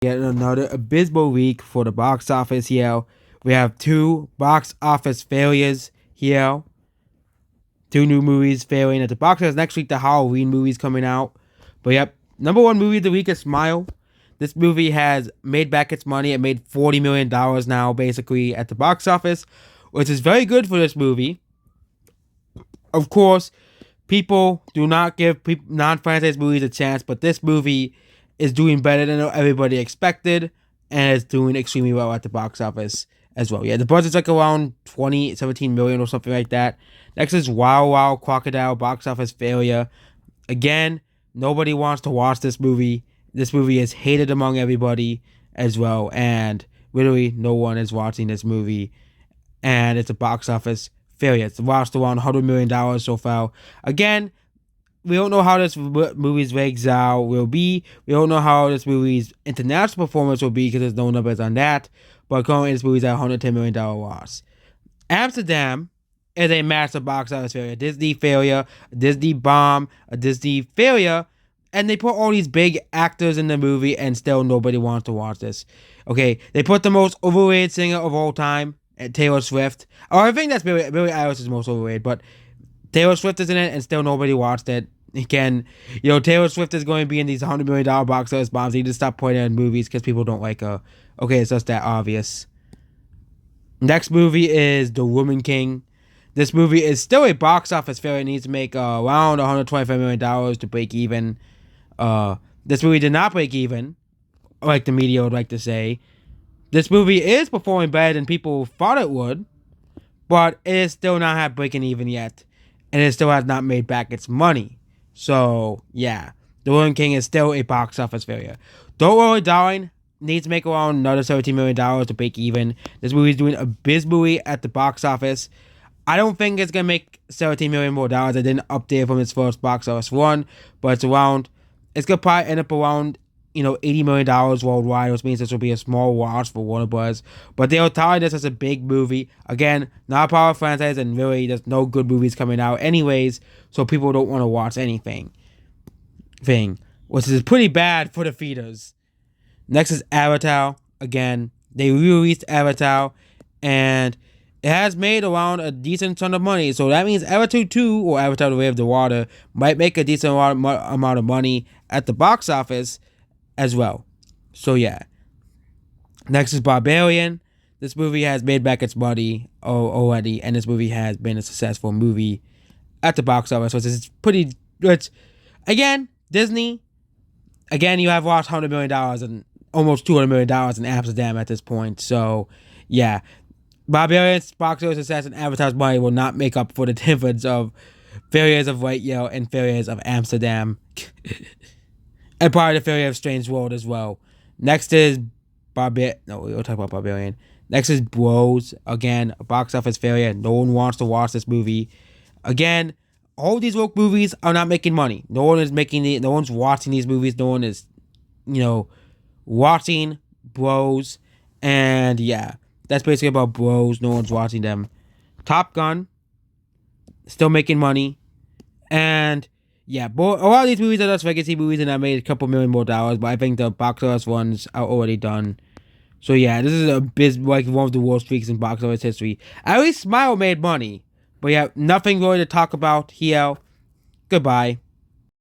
Yet another abysmal week for the box office here. We have two box office failures here. Two new movies failing at the box office. Next week, the Halloween movies coming out. But yep, number one movie of the week is Smile. This movie has made back its money. It made $40 million now, basically, at the box office, which is very good for this movie. Of course, people do not give non-franchise movies a chance, but this movie is doing better than everybody expected, and it's doing extremely well at the box office as well. Yeah, the budget's like around 17 million or something like that. Next is Wow Wow Crocodile, box office failure. Again, nobody wants to watch this movie. This movie is hated among everybody as well, and literally no one is watching this movie, and it's a box office failure. It's lost around $100 million so far. Again, we don't know how this movie's legs out will be. We don't know how this movie's international performance will be because there's no numbers on that. But currently, this movie's at $110 million loss. Amsterdam is a massive box office failure. Disney failure, a Disney bomb, a Disney failure. And they put all these big actors in the movie and still nobody wants to watch this. Okay, they put the most overrated singer of all time, Taylor Swift. Oh, I think that's Billie Eilish is most overrated, but Taylor Swift is in it and still nobody watched it. Again, Taylor Swift is going to be in these $100 million box office bombs. You need to stop putting her in movies because people don't like her. Okay, it's just that obvious. Next movie is The Woman King. This movie is still a box office failure. It needs to make around $125 million to break even. This movie did not break even, like the media would like to say. This movie is performing better than people thought it would, but it is still not breaking even yet, and it still has not made back its money. So, yeah, The Woman King is still a box office failure. Don't Worry Darling needs to make around another $17 million to break even. This movie is doing abysmally at the box office. I don't think it's going to make $17 million more. I didn't update from its first box office run, but it's going to probably end up around $80 million worldwide, which means this will be a small watch for Warner Bros. But they are touting this as a big movie. Again, not a power franchise, and really there's no good movies coming out anyways, so people don't want to watch anything. Which is pretty bad for the feeders. Next is Avatar. Again, they re-released Avatar, and it has made around a decent ton of money. So that means Avatar 2, or Avatar The Way of the Water, might make a decent amount of money at the box office as well. So yeah. Next is Barbarian. This movie has made back its money already, and this movie has been a successful movie at the box office. So it's pretty good. Again, Disney. Again, you have lost $100 million and almost $200 million in Amsterdam at this point. So yeah. Barbarian's box office success and Avatar's money will not make up for the difference of failures of White Yale and failures of Amsterdam. And part of the failure of Strange World as well. Next is we'll talk about Barbarian. Next is Bros. Again, a box office failure. No one wants to watch this movie. Again, all these woke movies are not making money. No one's watching these movies. No one is, watching Bros. And yeah, that's basically about Bros. No one's watching them. Top Gun, still making money. And yeah, but a lot of these movies are just legacy movies, and I made a couple million more dollars, but I think the box office ones are already done. So yeah, this is one of the worst weeks in box office history. At least Smile made money. But yeah, nothing really to talk about here. Goodbye.